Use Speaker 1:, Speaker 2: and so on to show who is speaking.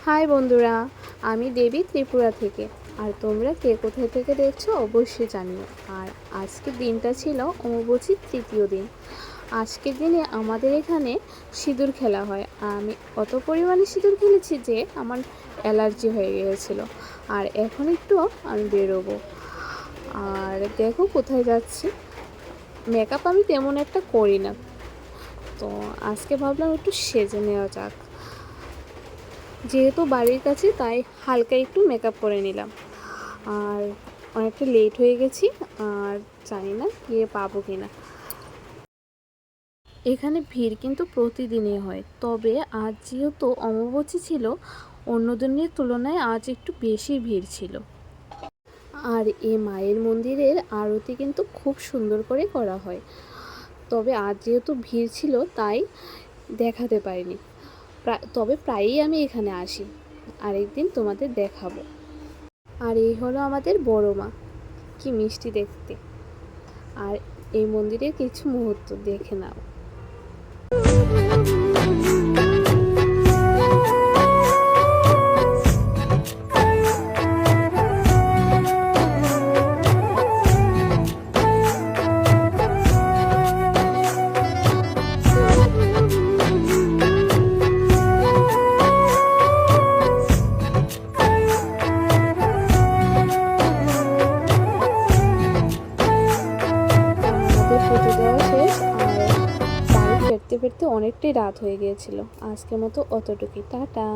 Speaker 1: High বন্ধুরা, আমি দেবী ত্রিপুরা থেকে। আর তোমরা কে কোথায় থেকে দেখছো অবশ্যই জানিও। আর আজকের দিনটা ছিল অমাবস্যার তৃতীয় দিন। আজকের দিনে আমাদের এখানে সিঁদুর খেলা হয়। আমি অত পরিমাণে সিঁদুর খেলেছি যে আমার অ্যালার্জি হয়ে গিয়েছিল। আর এখন একটু আমি বেরোবো। আর দেখো কোথায় যাচ্ছি। মেকআপ আমি তেমন একটা করি না, তো আজকে ভাবলাম একটু সেজে নেওয়া যাক। যেহেতু বাড়ির কাছে, তাই হালকা একটু মেকআপ করে নিলাম। আর অনেকটা লেট হয়ে গেছি, আর জানি না গিয়ে পাবো কিনা। এখানে ভিড় কিন্তু প্রতিদিনই হয়, তবে আজ যেহেতু অমাবস্যা ছিল, অন্য দিনের তুলনায় আজ একটু বেশি ভিড় ছিল। আর এই মায়ের মন্দিরের আরতি কিন্তু খুব সুন্দর করে করা হয়, তবে আজ যেহেতু ভিড় ছিল তাই দেখাতে পারিনি। তবে প্রায়ই আমি এখানে আসি, আরেকদিন তোমাদের দেখাবো। আর এই হলো আমাদের বড় মা, কি মিষ্টি দেখতে। আর এই মন্দিরের কিছু মুহূর্ত দেখে নাও। পুজো দেওয়া শেষ, আর বাড়ি ফিরতে ফিরতে অনেকটাই রাত হয়ে গিয়েছিল। আজকের মতো অতটুকুই, টাটা।